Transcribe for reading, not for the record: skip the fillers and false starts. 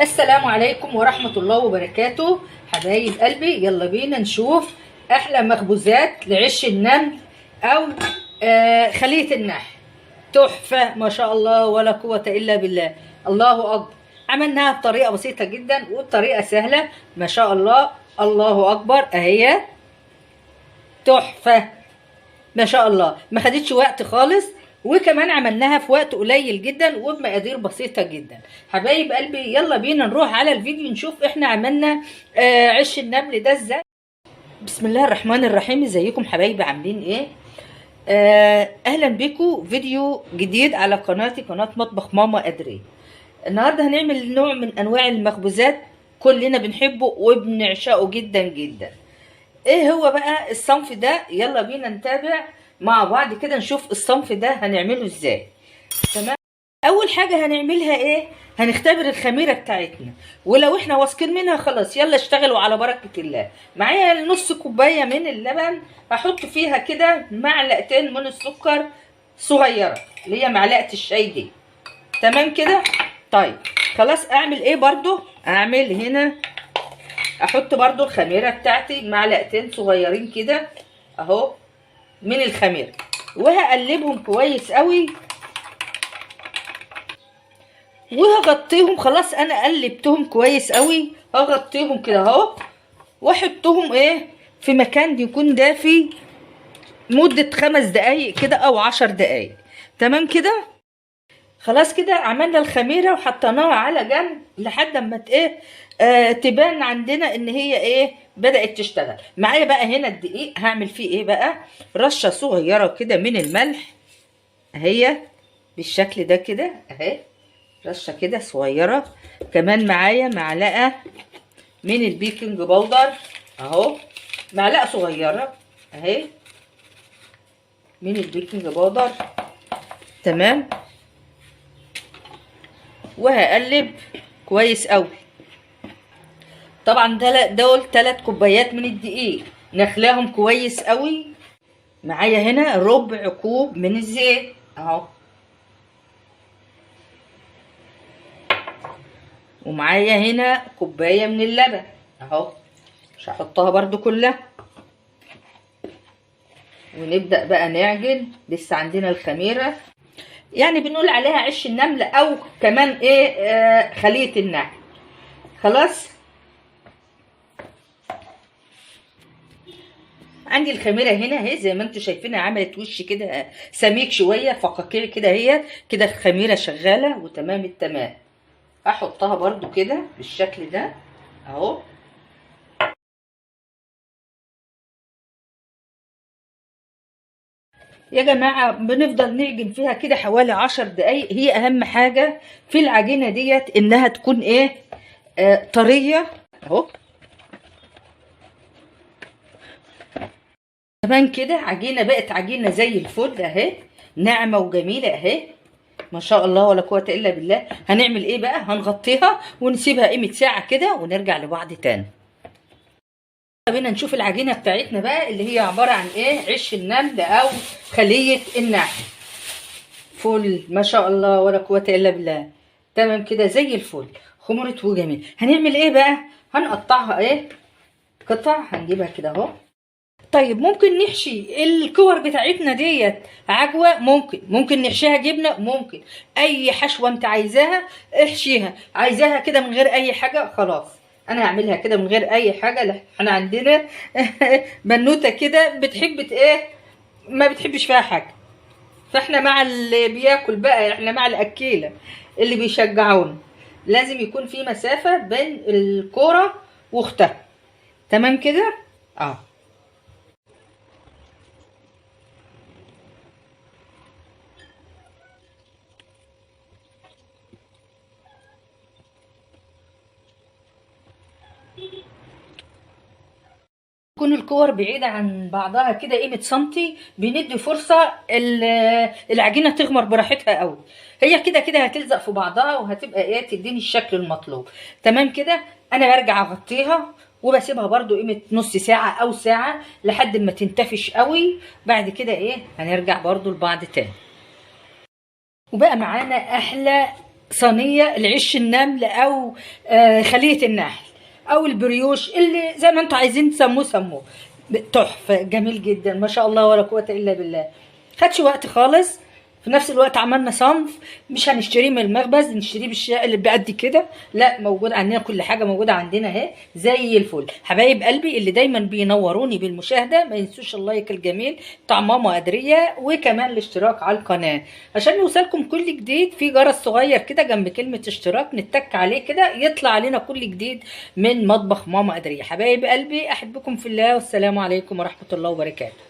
السلام عليكم ورحمة الله وبركاته حبايب قلبي. يلا بينا نشوف احلى مخبوزات لعش النمل او خلية النحل. تحفة ما شاء الله ولا قوة الا بالله. الله اكبر. عملناها بطريقة بسيطة جدا وبطريقة سهلة ما شاء الله. الله اكبر اهي تحفة ما شاء الله. ما خدتش وقت خالص وكمان عملناها في وقت قليل جدا وبمقادير بسيطه جدا. حبايب قلبي يلا بينا نروح على الفيديو نشوف احنا عملنا عش النمل ده ازاي. بسم الله الرحمن الرحيم. ازيكم حبايبي عاملين ايه؟ اهلا بكم فيديو جديد على قناتي قناه مطبخ ماما ادري. النهارده هنعمل نوع من انواع المخبوزات كلنا بنحبه وبنعشقه جدا جدا. ايه هو بقى الصنف ده؟ يلا بينا نتابع مع بعض كده نشوف الصنف ده هنعمله ازاي. تمام. اول حاجه هنعملها ايه؟ هنختبر الخميره بتاعتنا ولو احنا واثقين منها خلاص يلا اشتغلوا على بركه الله. معايا نص كوبايه من اللبن، هحط فيها كده معلقتين من السكر صغيره اللي هي معلقه الشاي دي. تمام كده. طيب خلاص اعمل ايه برضو؟ اعمل هنا احط برضو الخميره بتاعتي معلقتين صغيرين كده اهو من الخميره وهقلبهم كويس قوي وهغطيهم. خلاص انا قلبتهم كويس قوي هغطيهم كده اهو واحطهم ايه في مكان يكون دافي مده 5 دقايق كده او 10 دقايق. تمام كده. خلاص كده عملنا الخميره وحطيناها على جنب لحد اما تبان عندنا ان هي ايه بدات تشتغل. معايا بقى هنا الدقيق هعمل فيه ايه بقى؟ رشه صغيره كده من الملح اهي بالشكل ده كده اهي رشه كده صغيره. كمان معايا معلقه من البيكنج باودر اهو معلقه صغيره اهي من البيكنج باودر. تمام. وهقلب كويس قوي. طبعا دول 3 كوبايات من الدقيق نخلاهم كويس قوي. معايا هنا ربع كوب من الزيت اهو ومعايا هنا كوبايه من اللبن اهو مش هحطها برضو كلها. ونبدا بقى نعجن. لسه عندنا الخميره يعني بنقول عليها عش النمل او كمان ايه خلية النحل. خلاص عندي الخميره هنا اهي زي ما انتم شايفينها عملت وش كده سميك شويه فقاقيع كده. هي كده الخميره شغاله وتمام التمام. هحطها برضو كده بالشكل ده اهو. يا جماعه بنفضل نعجن فيها كده حوالي 10 دقايق. هي اهم حاجه في العجينه ديت انها تكون ايه طريه اهو. كمان كده عجينه بقت عجينه زي الفل اهي ناعمه وجميله اهي ما شاء الله ولا قوه الا بالله. هنعمل ايه بقى؟ هنغطيها ونسيبها قيمه ساعه كده ونرجع لبعض تاني. بينا نشوف العجينه بتاعتنا بقى اللي هي عباره عن ايه عش النمل او خليه النحل. فل ما شاء الله ولا قوه الا بالله. تمام كده زي الفل خمرت وجميل. هنعمل ايه بقى؟ هنقطعها ايه قطع. هنجيبها كده اهو. طيب ممكن نحشي الكور بتاعتنا ديت عجوه، ممكن نحشيها جبنه، ممكن اي حشوه انت عايزاها احشيها. عايزاها كده من غير اي حاجه خلاص انا هعملها كده من غير اي حاجه. احنا عندنا بنوته كده بتحب ايه ما بتحبش فيها حاجه فاحنا مع اللي بياكل بقى. احنا مع الاكيله اللي بيشجعونا. لازم يكون في مسافه بين الكوره واختها. تمام كده تكون الكور بعيدة عن بعضها كده قيمة سنتي بندي فرصة العجينة تغمر براحتها قوي. هي كده كده هتلزق في بعضها وهتبقى ايه تديني الشكل المطلوب. تمام كده. انا برجع اغطيها وبسيبها برضو قيمة نص ساعة او ساعة لحد ما تنتفش قوي. بعد كده ايه هنرجع برضو لبعض تاني. وبقى معانا احلى صينيه العيش النمل او خليه النحل او البريوش، اللي زي ما انتوا عايزين تسموه سموه. تحفه، جميل جدا ما شاء الله ولا قوه الا بالله. خدش وقت خالص. في نفس الوقت عملنا صنف مش هنشتريه من المخبز، نشتريه بالشقه اللي بقد كده، لا موجود عندنا، كل حاجه موجوده عندنا اهي زي الفل. حبايب قلبي اللي دايما بينوروني بالمشاهده، ما ينسوش اللايك الجميل بتاع ماما قدريه، وكمان الاشتراك على القناه عشان يوصلكم كل جديد. في جرس صغير كده جنب كلمه اشتراك، نتك عليه كده يطلع علينا كل جديد من مطبخ ماما قدريه. حبايب قلبي احبكم في الله، والسلام عليكم ورحمه الله وبركاته.